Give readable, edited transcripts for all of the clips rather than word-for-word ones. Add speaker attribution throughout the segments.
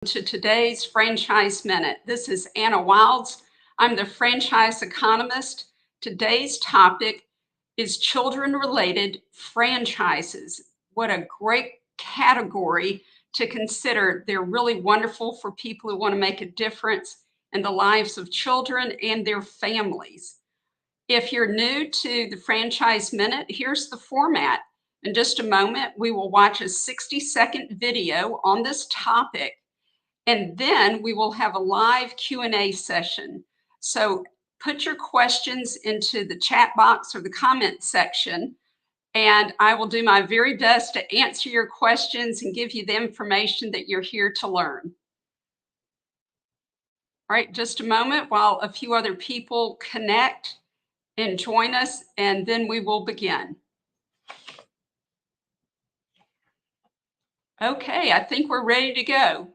Speaker 1: to today's Franchise Minute. This is Anna Wilds. I'm the franchise economist. Today's topic is children related franchises. What a great category to consider. They're really wonderful for people who want to make a difference in the lives of children and their families. If you're new to the Franchise Minute, here's the format. In just a moment, we will watch a 60-second video on this topic, and then we will have a live Q&A session. So put your questions into the chat box or the comment section, and I will do my very best to answer your questions and give you the information that you're here to learn. All right, just a moment while a few other people connect and join us, and then we will begin. Okay, I think we're ready to go.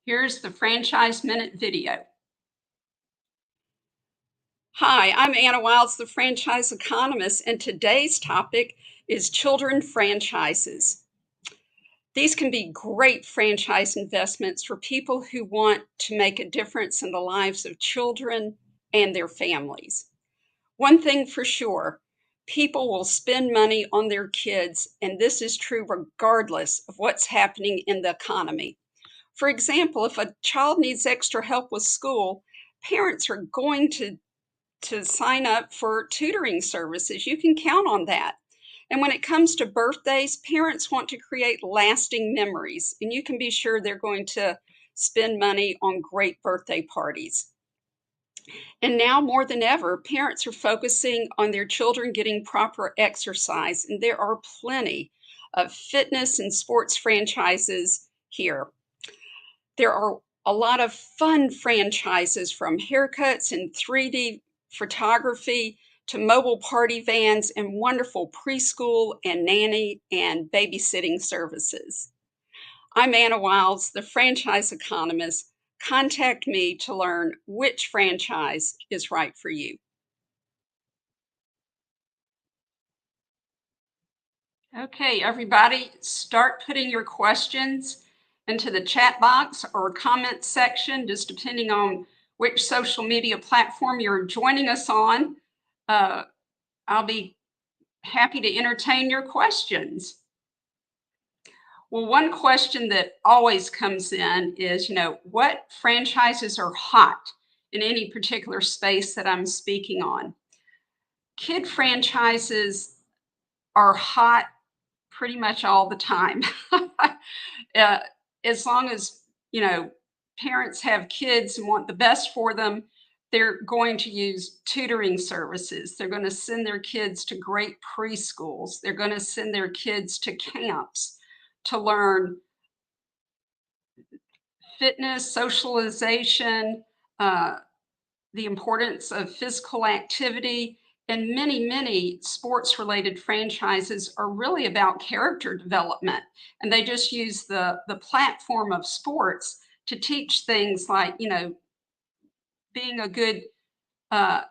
Speaker 1: Here's the Franchise Minute video. Hi, I'm Anna Wilds, the franchise economist, and today's topic is children franchises. These can be great franchise investments for people who want to make a difference in the lives of children and their families. One thing for sure, people will spend money on their kids, and this is true regardless of what's happening in the economy. For example, if a child needs extra help with school, parents are going to sign up for tutoring services. You can count on that. And when it comes to birthdays, parents want to create lasting memories, and you can be sure they're going to spend money on great birthday parties. And now more than ever, parents are focusing on their children getting proper exercise, and there are plenty of fitness and sports franchises here. There are a lot of fun franchises, from haircuts and 3D photography to mobile party vans and wonderful preschool and nanny and babysitting services. I'm Anna Wilds, the franchise economist. Contact me to learn which franchise is right for you. Okay, everybody, start putting your questions into the chat box or comment section, just depending on which social media platform you're joining us on. I'll be happy to entertain your questions. Well, one question that always comes in is, what franchises are hot in any particular space that I'm speaking on? Kid franchises are hot pretty much all the time. As long as, parents have kids and want the best for them, they're going to use tutoring services. They're going to send their kids to great preschools. They're going to send their kids to camps to learn fitness, socialization, the importance of physical activity, and many sports related franchises are really about character development. And they just use the platform of sports to teach things like, being a good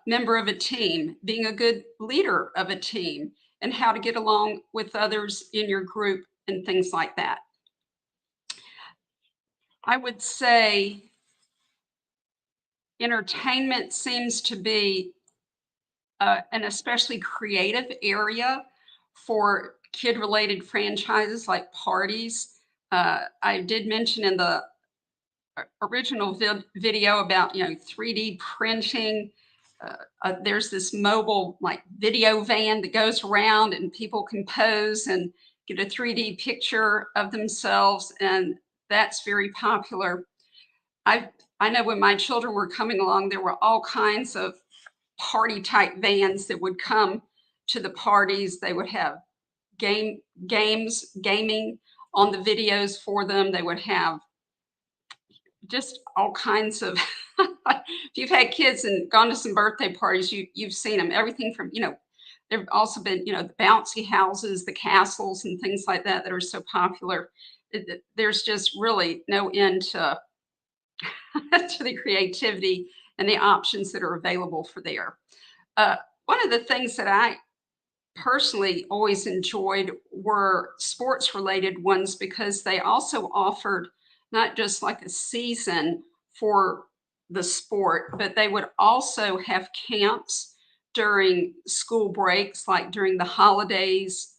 Speaker 1: member of a team, being a good leader of a team, and how to get along with others in your group and things like that. I would say entertainment seems to be an especially creative area for kid-related franchises like parties. I did mention in the original video about 3D printing. There's this mobile video van that goes around, and people can pose and get a 3D picture of themselves, and that's very popular. I know when my children were coming along, there were all kinds of party type vans that would come to the parties. They would have gaming on the videos for them. They would have just all kinds of if you've had kids and gone to some birthday parties, you've seen them. Everything from there've also been the bouncy houses, the castles, and things like that are so popular. There's just really no end to to the creativity and the options that are available for there. One of the things that I personally always enjoyed were sports related ones, because they also offered not just like a season for the sport, but they would also have camps during school breaks, like during the holidays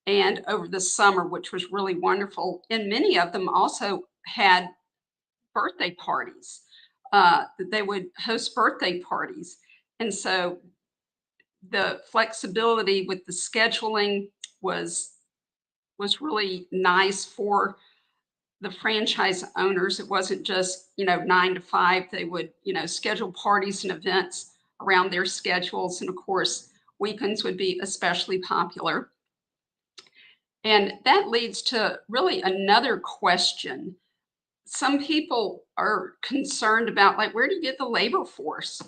Speaker 1: and over the summer, which was really wonderful. And many of them also had birthday parties. That they would host birthday parties. And so the flexibility with the scheduling was was really nice for the franchise owners. It wasn't just, 9 to 5. They would, schedule parties and events around their schedules. And of course, weekends would be especially popular. And that leads to really another question. Some people are concerned about, like, where do you get the labor force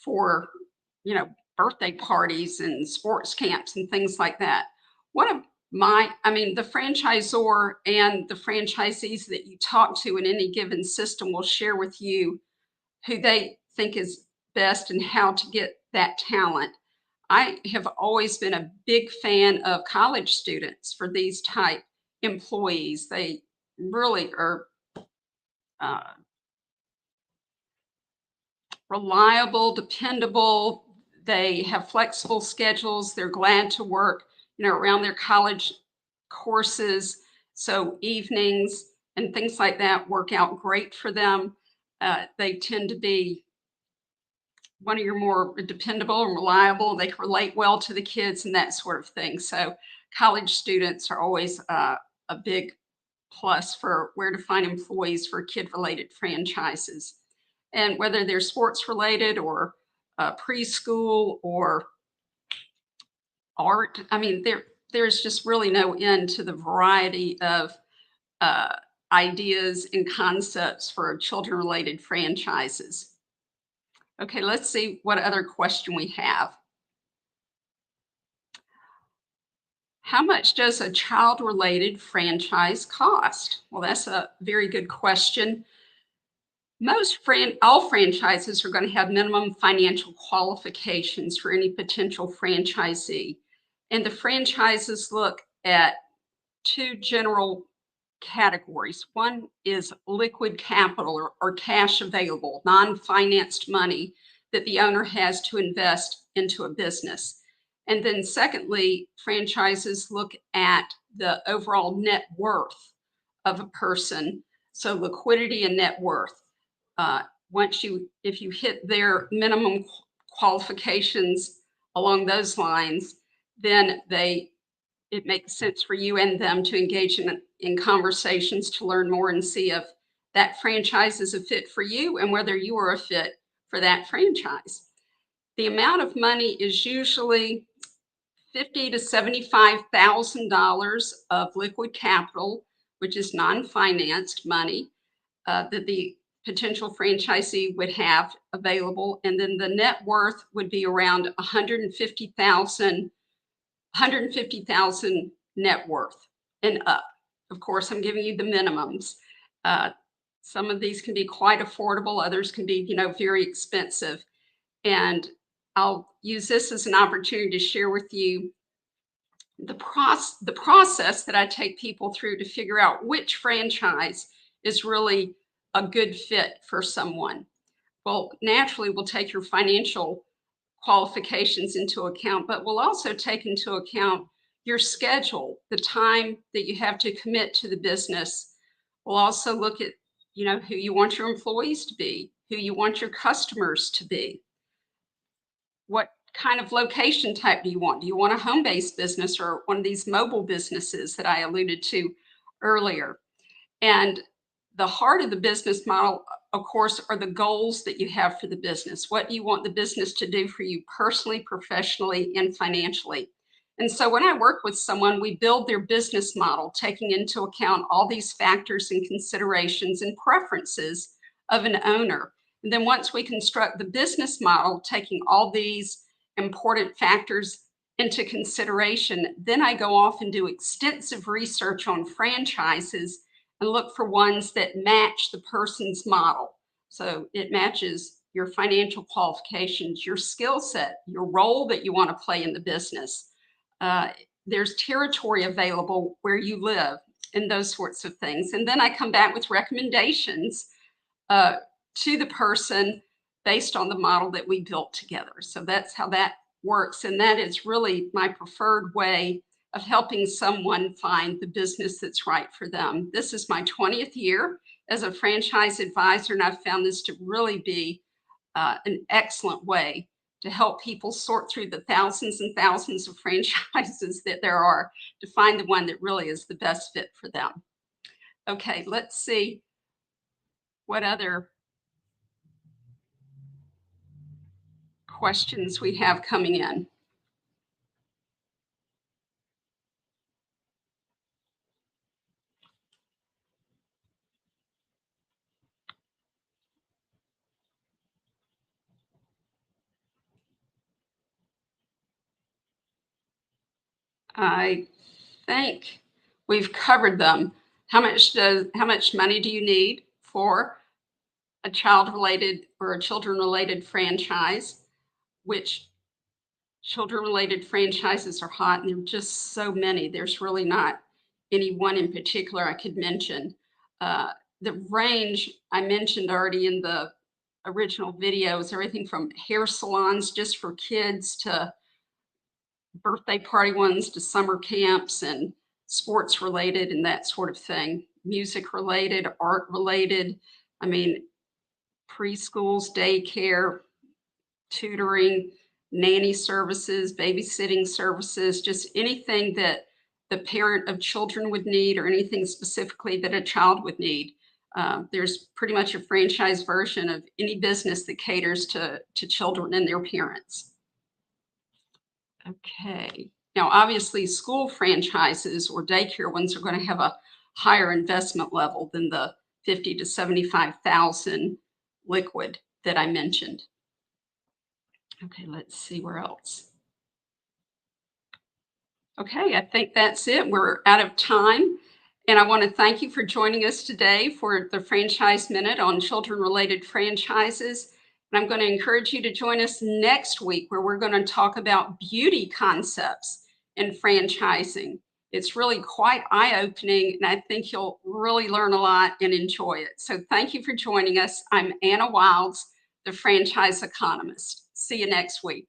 Speaker 1: for, you know, birthday parties and sports camps and things like that? One of the franchisor and the franchisees that you talk to in any given system will share with you who they think is best and how to get that talent. I have always been a big fan of college students for these type employees. They really are uh, reliable, dependable. They have flexible schedules. They're glad to work, around their college courses. So evenings and things like that work out great for them. They tend to be one of your more dependable and reliable. They can relate well to the kids and that sort of thing. So college students are always a big plus for where to find employees for kid-related franchises. And whether they're sports related or preschool or art, there's just really no end to the variety of uh, ideas and concepts for children-related franchises. Okay, let's see what other question we have. How much does a child-related franchise cost? Well, that's a very good question. All franchises are going to have minimum financial qualifications for any potential franchisee. And the franchises look at two general categories. One is liquid capital or cash available, non-financed money that the owner has to invest into a business. And then secondly, franchises look at the overall net worth of a person. So liquidity and net worth. Uh, if you hit their minimum qualifications along those lines, then it makes sense for you and them to engage in conversations to learn more and see if that franchise is a fit for you and whether you are a fit for that franchise. The amount of money is usually $50,000 to $75,000 of liquid capital, which is non-financed money that the potential franchisee would have available, and then the net worth would be around 150,000 net worth and up. Of course, I'm giving you the minimums. Uh, some of these can be quite affordable, others can be, very expensive. And I'll use this as an opportunity to share with you the process that I take people through to figure out which franchise is really a good fit for someone. Well, naturally, we'll take your financial qualifications into account, but we'll also take into account your schedule, the time that you have to commit to the business. We'll also look at, who you want your employees to be, who you want your customers to be. What kind of location type do you want? Do you want a home-based business or one of these mobile businesses that I alluded to earlier? And the heart of the business model, of course, are the goals that you have for the business. What do you want the business to do for you personally, professionally, and financially? And so when I work with someone, we build their business model, taking into account all these factors and considerations and preferences of an owner. And then once we construct the business model, taking all these important factors into consideration, then I go off and do extensive research on franchises and look for ones that match the person's model. So it matches your financial qualifications, your skill set, your role that you want to play in the business. Uh, there's territory available where you live. and those sorts of things. And then I come back with recommendations uh, to the person based on the model that we built together. So that's how that works. And that is really my preferred way of helping someone find the business that's right for them. This is my 20th year as a franchise advisor, and I've found this to really be an excellent way to help people sort through the thousands and thousands of franchises that there are to find the one that really is the best fit for them. Okay, let's see what other questions we have coming in. I think we've covered them. How much money do you need for a child related or a children related franchise? Which children related franchises are hot, and there are just so many. There's really not any one in particular I could mention. Uh, the range I mentioned already in the original video is everything from hair salons just for kids to birthday party ones to summer camps and sports related and that sort of thing, music related, art related. I mean, preschools, daycare, tutoring, nanny services, babysitting services, just anything that the parent of children would need or anything specifically that a child would need. There's pretty much a franchise version of any business that caters to children and their parents. Okay. Now, obviously, school franchises or daycare ones are going to have a higher investment level than the 50 to 75,000 liquid that I mentioned. Okay, let's see where else. Okay, I think that's it. We're out of time. And I want to thank you for joining us today for the Franchise Minute on children related franchises. And I'm going to encourage you to join us next week where we're going to talk about beauty concepts in franchising. It's really quite eye opening, and I think you'll really learn a lot and enjoy it. So thank you for joining us. I'm Anna Wilds, the franchise economist. See you next week.